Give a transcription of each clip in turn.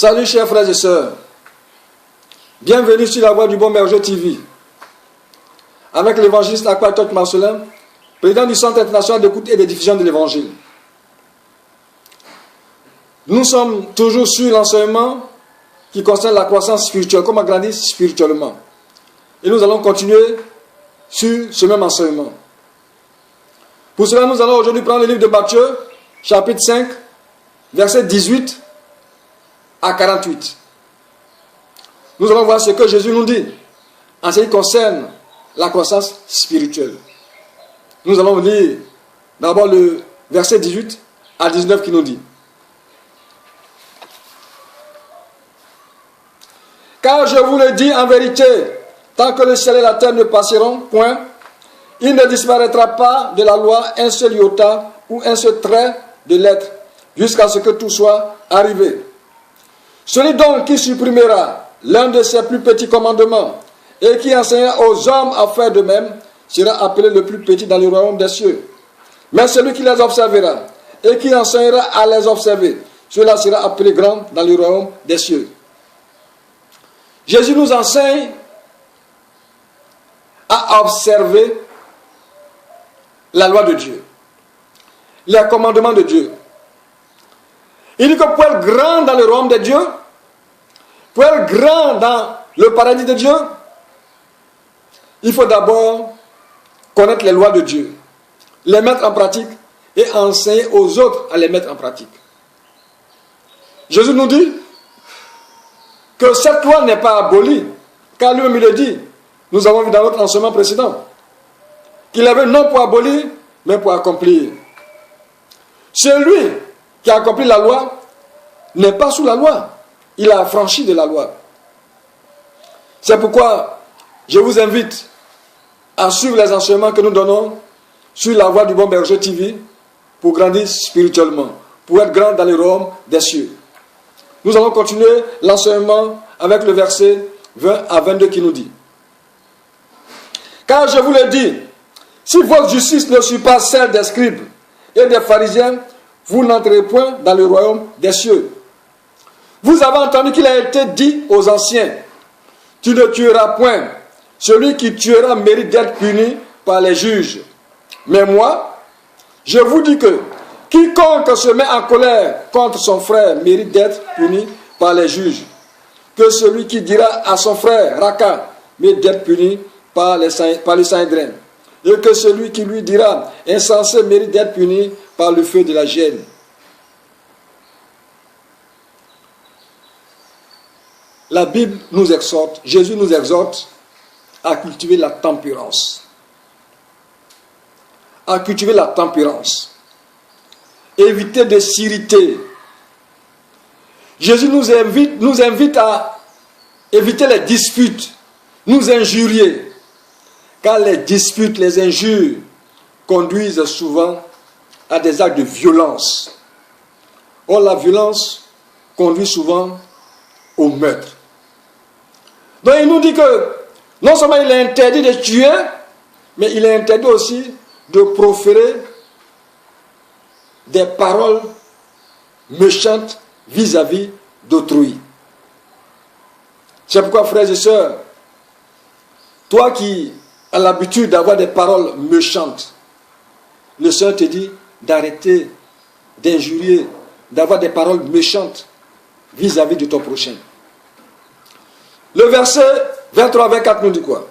Salut chers frères et sœurs. Bienvenue sur la Voix du Bon Berger TV. Avec l'évangéliste Aquatoc Marcelin, président du Centre international d'écoute et de diffusion de l'évangile. Nous sommes toujours sur l'enseignement qui concerne la croissance spirituelle, comment grandir spirituellement. Et nous allons continuer sur ce même enseignement. Pour cela, nous allons aujourd'hui prendre le livre de Matthieu, chapitre 5, versets 18 à 48. Nous allons voir ce que Jésus nous dit en ce qui concerne la croissance spirituelle. Nous allons lire d'abord le verset 18 à 19 qui nous dit: Car je vous le dis en vérité, tant que le ciel et la terre ne passeront point, il ne disparaîtra pas de la loi un seul iota ou un seul trait de lettre, jusqu'à ce que tout soit arrivé. Celui donc qui supprimera l'un de ses plus petits commandements et qui enseignera aux hommes à faire de même sera appelé le plus petit dans le royaume des cieux. Mais celui qui les observera et qui enseignera à les observer, cela sera appelé grand dans le royaume des cieux. Jésus nous enseigne à observer la loi de Dieu, les commandements de Dieu. Il dit que pour être grand dans le royaume de Dieu, pour être grand dans le paradis de Dieu, il faut d'abord connaître les lois de Dieu, les mettre en pratique et enseigner aux autres à les mettre en pratique. Jésus nous dit que cette loi n'est pas abolie, car lui-même il le dit. Nous avons vu dans notre enseignement précédent qu'il avait non pour abolir, mais pour accomplir. Celui qui a accompli la loi n'est pas sous la loi. Il a affranchi de la loi. C'est pourquoi je vous invite à suivre les enseignements que nous donnons sur la Voix du Bon Berger TV pour grandir spirituellement, pour être grand dans le royaume des cieux. Nous allons continuer l'enseignement avec le verset 20 à 22 qui nous dit: Car je vous le dis, si votre justice ne suit pas celle des scribes et des pharisiens, vous n'entrez point dans le royaume des cieux. Vous avez entendu qu'il a été dit aux anciens: tu ne tueras point. Celui qui tuera mérite d'être puni par les juges. Mais moi, je vous dis que quiconque se met en colère contre son frère mérite d'être puni par les juges. Que celui qui dira à son frère Raka mérite d'être puni par le Sanhédrin. Et que celui qui lui dira insensé mérite d'être puni par le feu de la gêne. La Bible nous exhorte, Jésus nous exhorte à cultiver la tempérance. À cultiver la tempérance. Éviter de s'irriter. Jésus nous invite à éviter les disputes, nous injurier. Car les disputes, les injures conduisent souvent à des actes de violence. Or, la violence conduit souvent au meurtre. Donc, il nous dit que non seulement il est interdit de tuer, mais il est interdit aussi de proférer des paroles méchantes vis-à-vis d'autrui. C'est pourquoi, frères et sœurs, toi qui as l'habitude d'avoir des paroles méchantes, le Seigneur te dit d'arrêter d'injurier, d'avoir des paroles méchantes vis-à-vis de ton prochain. Le verset 23-24 nous dit quoi?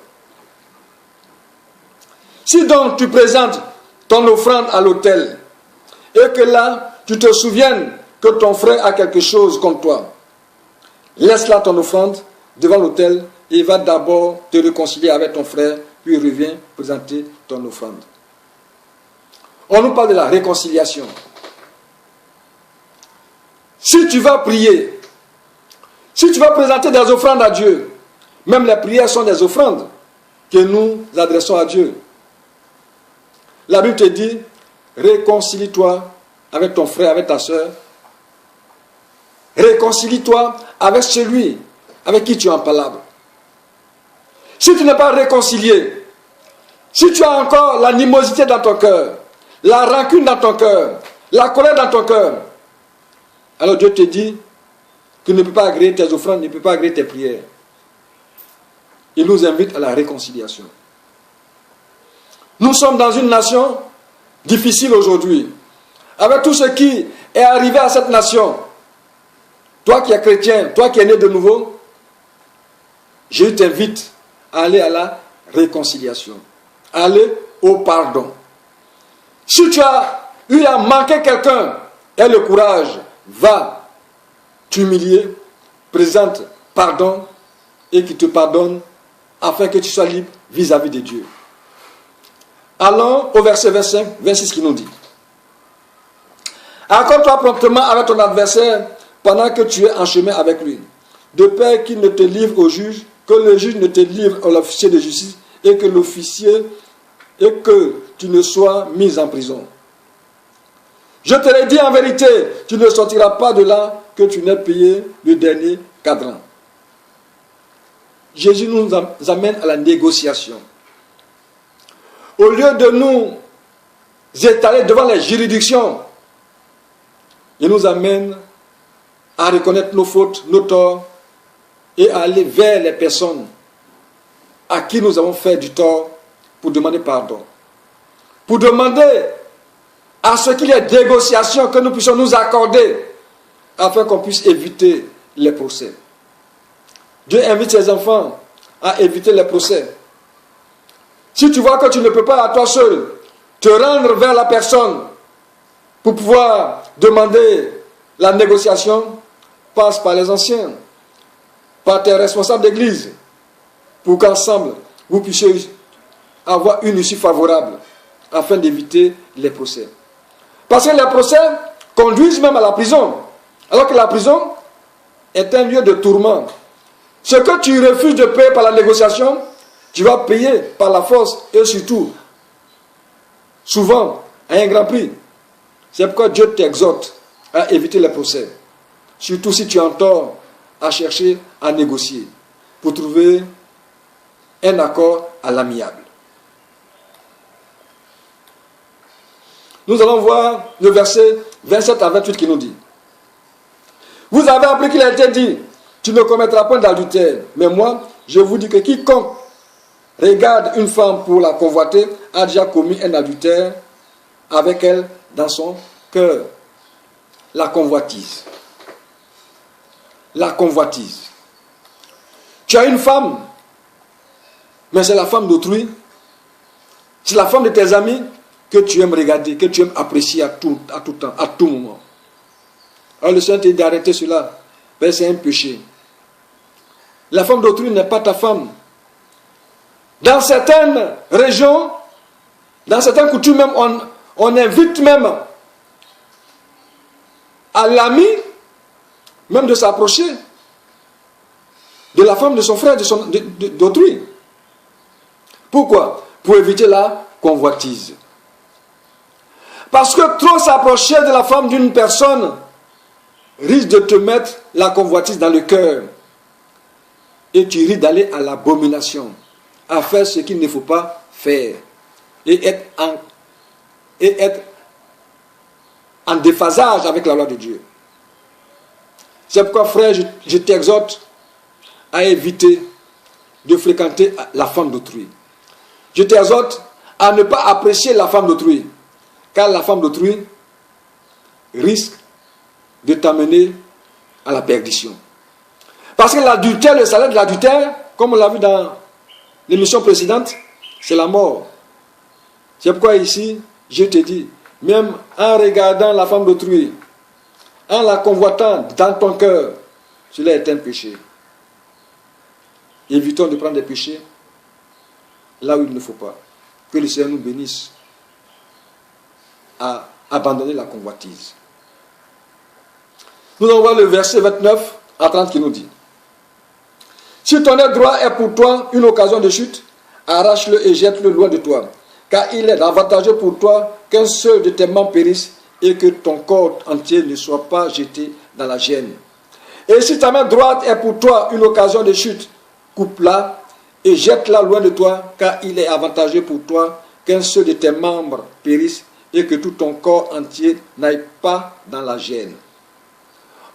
Si donc tu présentes ton offrande à l'autel, et que là, tu te souviennes que ton frère a quelque chose contre toi, laisse là ton offrande devant l'autel et va d'abord te réconcilier avec ton frère, puis reviens présenter ton offrande. On nous parle de la réconciliation. Si tu vas prier, si tu vas présenter des offrandes à Dieu, même les prières sont des offrandes que nous adressons à Dieu. La Bible te dit, réconcilie-toi avec ton frère, avec ta soeur. Réconcilie-toi avec celui avec qui tu es en palabre. Si tu n'es pas réconcilié, si tu as encore l'animosité dans ton cœur, la rancune dans ton cœur, la colère dans ton cœur, alors Dieu te dit qui ne peut pas agréer tes offrandes, ne peut pas agréer tes prières. Il nous invite à la réconciliation. Nous sommes dans une nation difficile aujourd'hui. Avec tout ce qui est arrivé à cette nation, toi qui es chrétien, toi qui es né de nouveau, je t'invite à aller à la réconciliation, à aller au pardon. Si tu as eu à manquer quelqu'un, aie le courage, va t'humilier, présente pardon et qu'il te pardonne afin que tu sois libre vis-à-vis de Dieu. Allons au verset 25, 26 qui nous dit: accorde-toi promptement avec ton adversaire pendant que tu es en chemin avec lui, de peur qu'il ne te livre au juge, que le juge ne te livre à l'officier de justice et que tu ne sois mis en prison. Je te l'ai dit en vérité, tu ne sortiras pas de là que tu n'aies payé le dernier cadran. Jésus nous amène à la négociation. Au lieu de nous étaler devant les juridictions, il nous amène à reconnaître nos fautes, nos torts, et à aller vers les personnes à qui nous avons fait du tort pour demander pardon. Pour demander à ce qu'il y ait négociation, que nous puissions nous accorder afin qu'on puisse éviter les procès. Dieu invite ses enfants à éviter les procès. Si tu vois que tu ne peux pas à toi seul te rendre vers la personne pour pouvoir demander la négociation, passe par les anciens, par tes responsables d'église, pour qu'ensemble vous puissiez avoir une issue favorable afin d'éviter les procès. Parce que les procès conduisent même à la prison, alors que la prison est un lieu de tourment. Ce que tu refuses de payer par la négociation, tu vas payer par la force et surtout, souvent, à un grand prix. C'est pourquoi Dieu t'exhorte à éviter les procès. Surtout si tu es en tort, à chercher à négocier pour trouver un accord à l'amiable. Nous allons voir le verset 27 à 28 qui nous dit: vous avez appris qu'il a été dit, tu ne commettras point d'adultère. Mais moi, je vous dis que quiconque regarde une femme pour la convoiter a déjà commis un adultère avec elle dans son cœur. La convoitise. La convoitise. Tu as une femme, mais c'est la femme d'autrui. C'est la femme de tes amis que tu aimes regarder, que tu aimes apprécier à tout temps, à tout moment. Alors le Seigneur te dit d'arrêter cela. Ben, c'est un péché. La femme d'autrui n'est pas ta femme. Dans certaines régions, dans certaines coutumes même, on invite même à l'ami même de s'approcher de la femme de son frère, d'autrui. Pourquoi? Pour éviter la convoitise. Parce que trop s'approcher de la femme d'une personne risque de te mettre la convoitise dans le cœur. Et tu risques d'aller à l'abomination, à faire ce qu'il ne faut pas faire. Et être en déphasage avec la loi de Dieu. C'est pourquoi, frère, je t'exhorte à éviter de fréquenter la femme d'autrui. Je t'exhorte à ne pas apprécier la femme d'autrui, car la femme d'autrui risque de t'amener à la perdition. Parce que l'adultère, le salaire de l'adultère, comme on l'a vu dans l'émission précédente, c'est la mort. C'est pourquoi ici, je te dis, même en regardant la femme d'autrui, en la convoitant dans ton cœur, cela est un péché. Évitons de prendre des péchés là où il ne faut pas. Que le Seigneur nous bénisse à abandonner la convoitise. Nous allons voir le verset 29 à 30 qui nous dit: si ton œil droit est pour toi une occasion de chute, arrache-le et jette-le loin de toi. Car il est avantageux pour toi qu'un seul de tes membres périsse et que ton corps entier ne soit pas jeté dans la gêne. Et si ta main droite est pour toi une occasion de chute, coupe-la et jette-la loin de toi, car il est avantageux pour toi qu'un seul de tes membres périsse et que tout ton corps entier n'aille pas dans la gêne.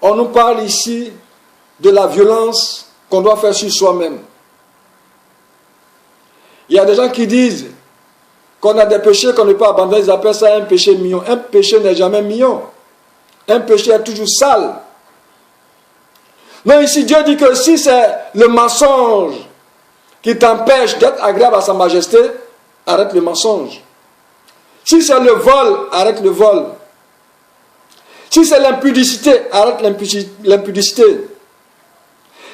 On nous parle ici de la violence qu'on doit faire sur soi-même. Il y a des gens qui disent qu'on a des péchés qu'on ne peut pas abandonner, ils appellent ça un péché mignon. Un péché n'est jamais mignon. Un péché est toujours sale. Non, ici Dieu dit que si c'est le mensonge qui t'empêche d'être agréable à sa majesté, arrête le mensonge. Si c'est le vol, arrête le vol. Si c'est l'impudicité, arrête l'impudicité.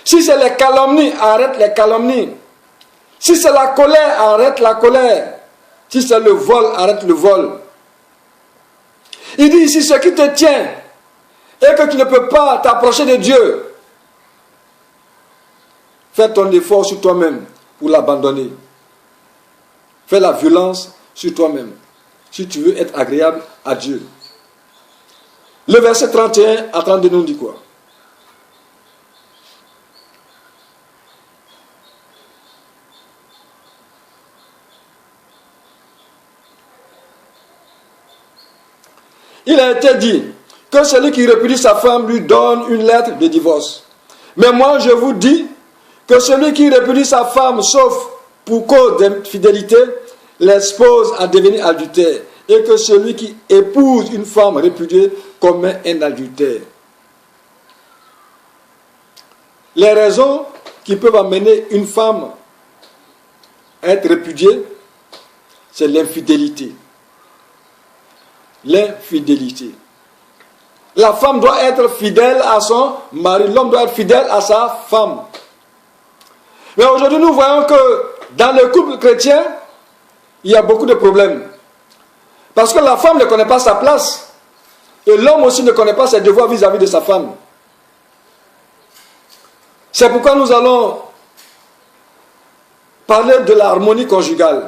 Si c'est les calomnies, arrête les calomnies. Si c'est la colère, arrête la colère. Si c'est le vol, arrête le vol. Il dit ici, ce qui te tient et que tu ne peux pas t'approcher de Dieu, fais ton effort sur toi-même pour l'abandonner. Fais la violence sur toi-même si tu veux être agréable à Dieu. Le verset 31 à 32 nous dit quoi? Il a été dit que celui qui répudie sa femme lui donne une lettre de divorce. Mais moi je vous dis que celui qui répudie sa femme, sauf pour cause d'infidélité, l'expose à devenir adultère. Et que celui qui épouse une femme répudiée commet un adultère. Les raisons qui peuvent amener une femme à être répudiée, c'est l'infidélité. L'infidélité. La femme doit être fidèle à son mari, l'homme doit être fidèle à sa femme. Mais aujourd'hui, nous voyons que dans le couple chrétien, il y a beaucoup de problèmes. Parce que la femme ne connaît pas sa place. Et l'homme aussi ne connaît pas ses devoirs vis-à-vis de sa femme. C'est pourquoi nous allons parler de l'harmonie conjugale.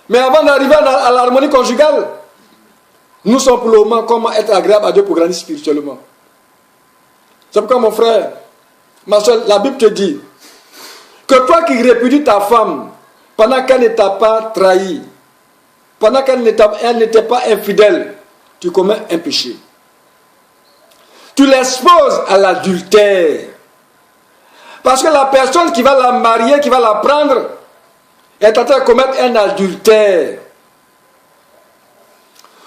Mais avant d'arriver à l'harmonie conjugale, nous sommes pour le moment comment être agréable à Dieu pour grandir spirituellement. C'est pourquoi mon frère, ma soeur, la Bible te dit que toi qui répudies ta femme pendant qu'elle ne t'a pas trahi, pendant qu'elle n'était pas infidèle, tu commets un péché. Tu l'exposes à l'adultère. Parce que la personne qui va la marier, qui va la prendre, est en train de commettre un adultère.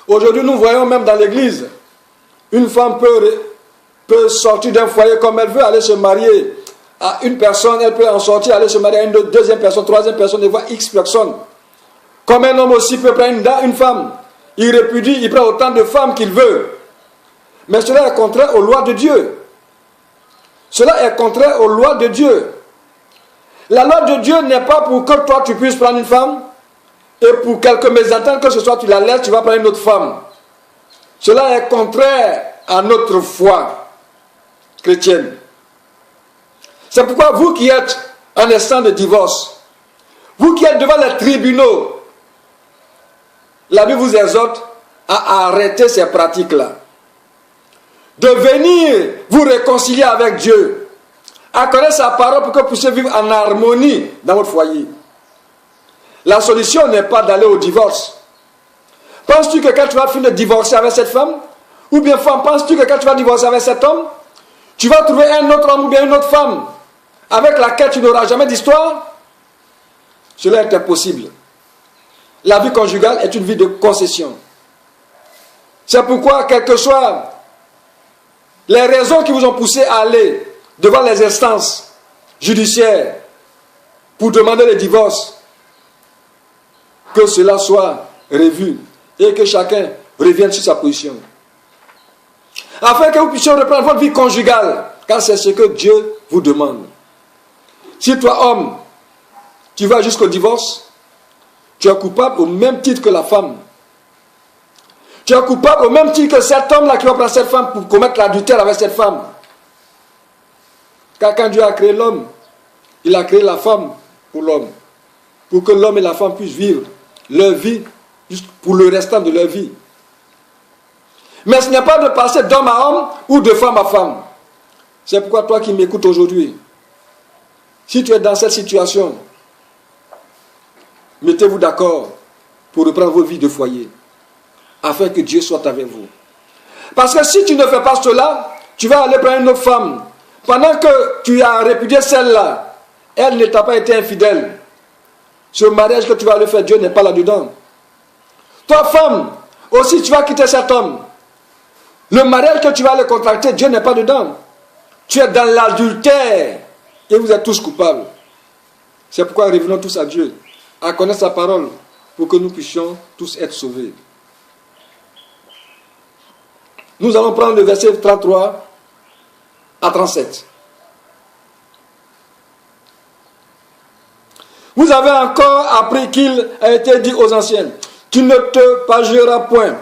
Aujourd'hui, nous voyons même dans l'église, une femme peut sortir d'un foyer comme elle veut, aller se marier à une personne, elle peut en sortir, aller se marier à une deuxième personne, troisième personne, et voir X personnes. Comme un homme aussi peut prendre une femme, il répudie, il prend autant de femmes qu'il veut. Mais cela est contraire aux lois de Dieu. Cela est contraire aux lois de Dieu. La loi de Dieu n'est pas pour que toi tu puisses prendre une femme et pour quelques mésententes que ce soit tu la laisses, tu vas prendre une autre femme. Cela est contraire à notre foi chrétienne. C'est pourquoi vous qui êtes en instant de divorce, vous qui êtes devant les tribunaux, la Bible vous exhorte à arrêter ces pratiques-là. De venir vous réconcilier avec Dieu, à connaître sa parole pour que vous puissiez vivre en harmonie dans votre foyer. La solution n'est pas d'aller au divorce. Penses-tu que quand tu vas finir de divorcer avec cette femme, ou bien femme, penses-tu que quand tu vas divorcer avec cet homme, tu vas trouver un autre homme ou bien une autre femme avec laquelle tu n'auras jamais d'histoire? Cela est impossible. La vie conjugale est une vie de concession. C'est pourquoi, quelles que soient les raisons qui vous ont poussé à aller devant les instances judiciaires pour demander le divorce, que cela soit revu et que chacun revienne sur sa position. Afin que vous puissiez reprendre votre vie conjugale, car c'est ce que Dieu vous demande. Si toi, homme, tu vas jusqu'au divorce, tu es coupable au même titre que la femme. Tu es coupable au même titre que cet homme-là qui va prendre cette femme pour commettre l'adultère avec cette femme. Car quand Dieu a créé l'homme, il a créé la femme pour l'homme. Pour que l'homme et la femme puissent vivre leur vie pour le restant de leur vie. Mais ce n'est pas de passer d'homme à homme ou de femme à femme. C'est pourquoi toi qui m'écoutes aujourd'hui, si tu es dans cette situation, mettez-vous d'accord pour reprendre vos vies de foyer, afin que Dieu soit avec vous. Parce que si tu ne fais pas cela, tu vas aller prendre une autre femme. Pendant que tu as répudié celle-là, elle ne t'a pas été infidèle. Ce mariage que tu vas aller faire, Dieu n'est pas là-dedans. Toi, femme, aussi tu vas quitter cet homme. Le mariage que tu vas aller contracter, Dieu n'est pas dedans. Tu es dans l'adultère et vous êtes tous coupables. C'est pourquoi revenons tous à Dieu, à connaître sa parole, pour que nous puissions tous être sauvés. Nous allons prendre le verset 33 à 37. Vous avez encore appris qu'il a été dit aux anciens, tu ne te parjureras point,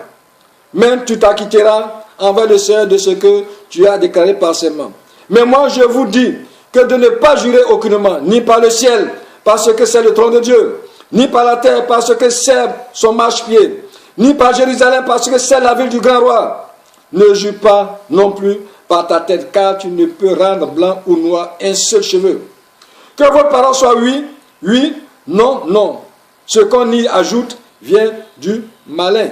mais tu t'acquitteras envers le Seigneur de ce que tu as déclaré par serment. Mais moi je vous dis que de ne pas jurer aucunement, ni par le ciel, parce que c'est le trône de Dieu, ni par la terre, parce que c'est son marchepied, ni par Jérusalem, parce que c'est la ville du grand roi. Ne jure pas non plus par ta tête, car tu ne peux rendre blanc ou noir un seul cheveu. Que votre parole soit oui, oui, non, non. Ce qu'on y ajoute vient du malin.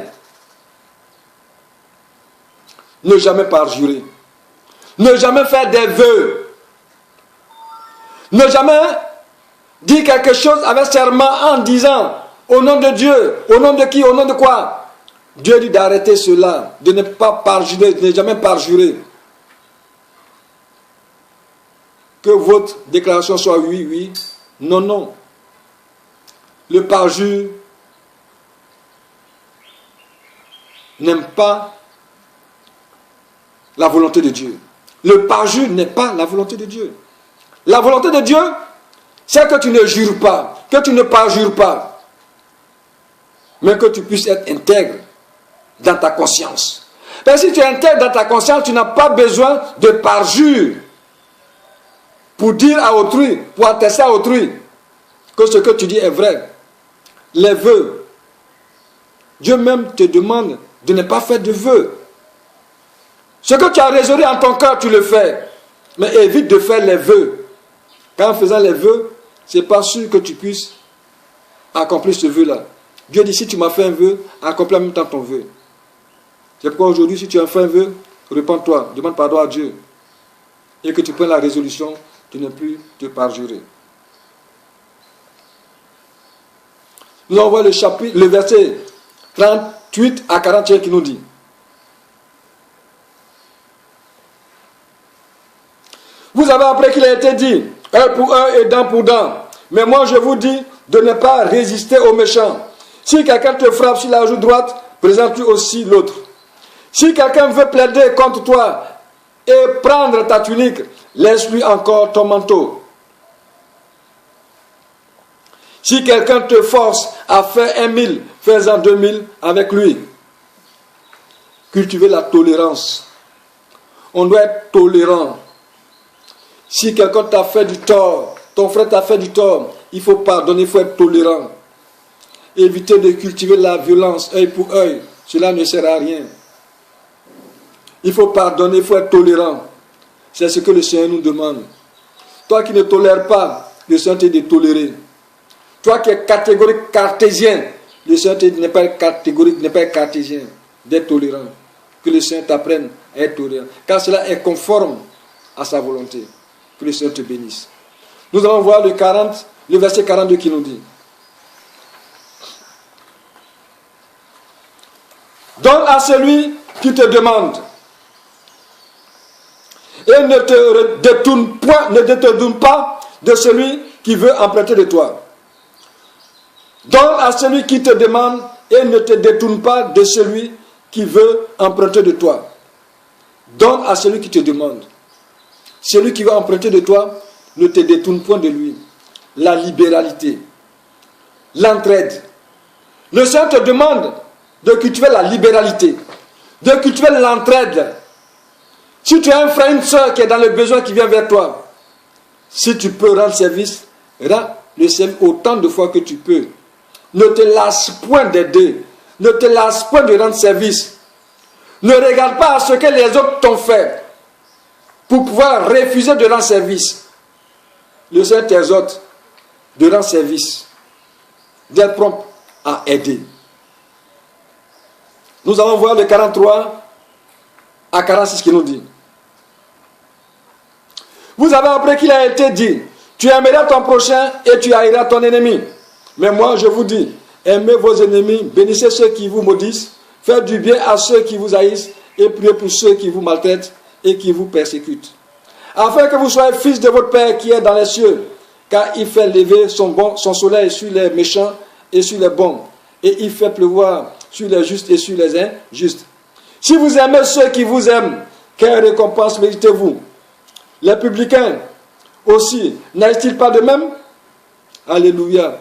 Ne jamais parjurer. Ne jamais faire des vœux. Ne jamais dire quelque chose avec serment en disant au nom de Dieu, au nom de qui, au nom de quoi. Dieu dit d'arrêter cela, de ne pas parjurer, de ne jamais parjurer. Que votre déclaration soit oui, oui, non, non. Le parjure n'aime pas la volonté de Dieu. Le parjure n'est pas la volonté de Dieu. La volonté de Dieu, c'est que tu ne jures pas, que tu ne parjures pas, mais que tu puisses être intègre dans ta conscience. Parce que si tu es intègre dans ta conscience, tu n'as pas besoin de parjure pour dire à autrui, pour attester à autrui que ce que tu dis est vrai. Les vœux, Dieu même te demande de ne pas faire de vœux. Ce que tu as résolu en ton cœur, tu le fais. Mais évite de faire les vœux. Car en faisant les vœux, ce n'est pas sûr que tu puisses accomplir ce vœu-là. Dieu dit, si tu m'as fait un vœu, accomplis en même temps ton vœu. C'est pourquoi aujourd'hui, si tu as fait un vœu, repens-toi, demande pardon à Dieu. Et que tu prennes la résolution de ne plus te parjurer. Nous allons voir le verset 38 à 41 qui nous dit: Vous avez appris qu'il a été dit, œil pour œil et dent pour dent. Mais moi je vous dis de ne pas résister aux méchants. Si quelqu'un te frappe sur la joue droite, présente-lui aussi l'autre. Si quelqu'un veut plaider contre toi et prendre ta tunique, laisse-lui encore ton manteau. Si quelqu'un te force à faire 1000, fais-en 2000 avec lui. Cultivez la tolérance. On doit être tolérant. Si quelqu'un t'a fait du tort, ton frère t'a fait du tort, il faut pardonner, il faut être tolérant. Évitez de cultiver la violence, œil pour œil. Cela ne sert à rien. Il faut pardonner, il faut être tolérant. C'est ce que le Seigneur nous demande. Toi qui ne tolères pas, le Seigneur te dit de tolérer. Toi qui es catégorique cartésien, le Seigneur te dit n'est pas catégorique, n'est pas cartésien, d'être tolérant. Que le Seigneur t'apprenne à être tolérant. Car cela est conforme à sa volonté. Que le Seigneur te bénisse. Nous allons voir le verset 42 qui nous dit: Donne à celui qui te demande et ne te détourne pas de celui qui veut emprunter de toi. Donne à celui qui te demande et ne te détourne pas de celui qui veut emprunter de toi. Donne à celui qui te demande. Celui qui veut emprunter de toi, ne te détourne point de lui. La libéralité, l'entraide. Le Seigneur te demande de cultiver la libéralité, de cultiver l'entraide. Si tu as un frère, une soeur qui est dans le besoin, qui vient vers toi, si tu peux rendre service, rends le service autant de fois que tu peux. Ne te lasse point d'aider, ne te lasse point de rendre service. Ne regarde pas à ce que les autres t'ont fait pour pouvoir refuser de rendre service. Le Seigneur t'exhorte de rendre service, d'être prompt à aider. Nous allons voir le 43 à 46 qui nous dit: Vous avez appris qu'il a été dit, tu aimeras ton prochain et tu haïras ton ennemi. Mais moi, je vous dis, aimez vos ennemis, bénissez ceux qui vous maudissent, faites du bien à ceux qui vous haïssent et priez pour ceux qui vous maltraitent et qui vous persécutent. Afin que vous soyez fils de votre Père qui est dans les cieux, car il fait lever son soleil sur les méchants et sur les bons, et il fait pleuvoir sur les justes et sur les injustes. Si vous aimez ceux qui vous aiment, quelle récompense méritez-vous? Les publicains aussi, n'agissent-ils pas de même? Alléluia.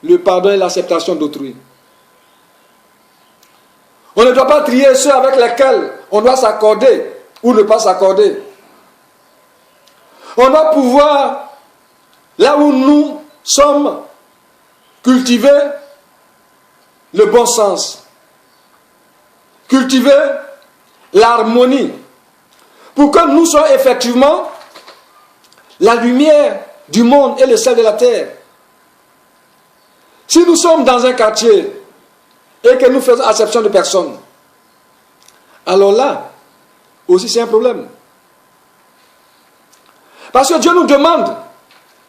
Le pardon et l'acceptation d'autrui. On ne doit pas trier ceux avec lesquels on doit s'accorder ou ne pas s'accorder. On doit pouvoir, là où nous sommes, cultiver le bon sens, cultiver l'harmonie, pour que nous soyons effectivement la lumière du monde et le sel de la terre. Si nous sommes dans un quartier et que nous faisons acception de personnes, alors là, aussi c'est un problème. Parce que Dieu nous demande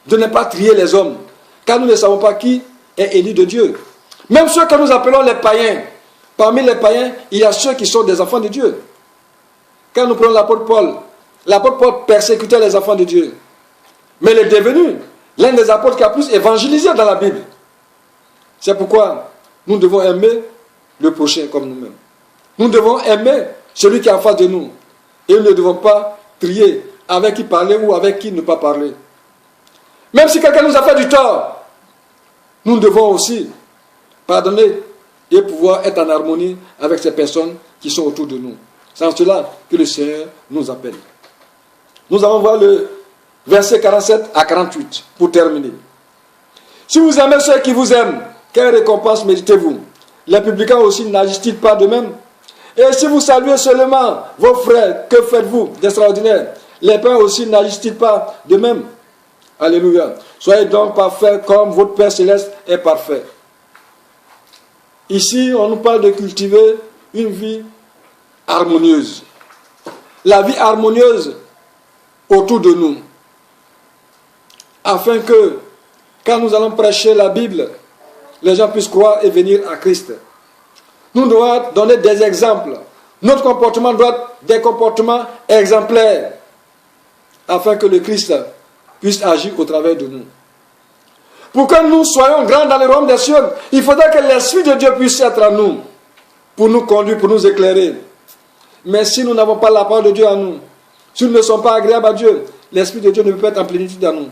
de ne pas trier les hommes, car nous ne savons pas qui est élu de Dieu. Même ceux que nous appelons les païens, parmi les païens, il y a ceux qui sont des enfants de Dieu. Quand nous prenons l'apôtre Paul persécutait les enfants de Dieu. Mais il est devenu l'un des apôtres qui a plus évangélisé dans la Bible. C'est pourquoi nous devons aimer le prochain comme nous-mêmes. Nous devons aimer celui qui est en face de nous. Et nous ne devons pas trier avec qui parler ou avec qui ne pas parler. Même si quelqu'un nous a fait du tort, nous devons aussi pardonner et pouvoir être en harmonie avec ces personnes qui sont autour de nous. C'est en cela que le Seigneur nous appelle. Nous allons voir le verset 47 à 48 pour terminer. Si vous aimez ceux qui vous aiment, quelle récompense méritez-vous? Les publicains aussi n'agissent-ils pas de même? Et si vous saluez seulement vos frères, que faites-vous d'extraordinaire? Les païens aussi n'agissent-ils pas de même? Alléluia. Soyez donc parfaits comme votre Père Céleste est parfait. Ici, on nous parle de cultiver une vie harmonieuse. La vie harmonieuse autour de nous. Afin que, quand nous allons prêcher la Bible, les gens puissent croire et venir à Christ. Nous devons donner des exemples. Notre comportement doit être des comportements exemplaires. Afin que le Christ puisse agir au travers de nous. Pour que nous soyons grands dans le royaume des cieux, il faudra que l'Esprit de Dieu puisse être en nous, pour nous conduire, pour nous éclairer. Mais si nous n'avons pas la parole de Dieu en nous, si nous ne sommes pas agréables à Dieu, l'Esprit de Dieu ne peut pas être en plénitude en nous.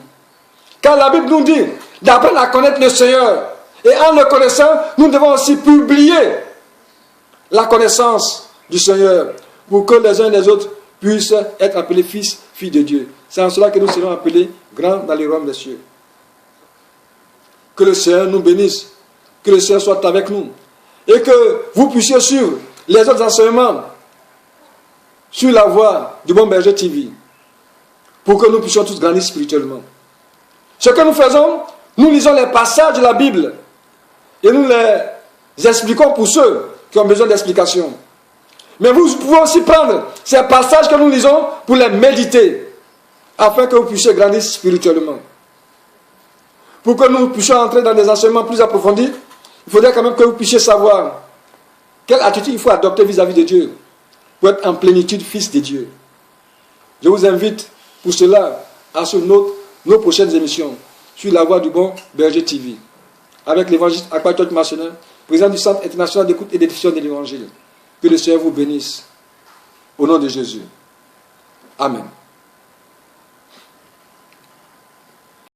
Car la Bible nous dit d'apprendre à connaître le Seigneur. Et en le connaissant, nous devons aussi publier la connaissance du Seigneur, pour que les uns et les autres puissent être appelés fils, filles de Dieu. C'est en cela que nous serons appelés grands dans les royaumes des cieux. Que le Seigneur nous bénisse, que le Seigneur soit avec nous, et que vous puissiez suivre les autres enseignements sur la voie du Bon Berger TV, pour que nous puissions tous grandir spirituellement. Ce que nous faisons, nous lisons les passages de la Bible, et nous les expliquons pour ceux qui ont besoin d'explications. Mais vous pouvez aussi prendre ces passages que nous lisons pour les méditer, afin que vous puissiez grandir spirituellement. Pour que nous puissions entrer dans des enseignements plus approfondis, il faudrait quand même que vous puissiez savoir quelle attitude il faut adopter vis-à-vis de Dieu pour être en plénitude fils de Dieu. Je vous invite pour cela à suivre nos prochaines émissions sur la voie du Bon Berger TV avec l'évangéliste Akwatot Massenet, président du Centre international d'écoute et d'édition de l'évangile. Que le Seigneur vous bénisse au nom de Jésus. Amen.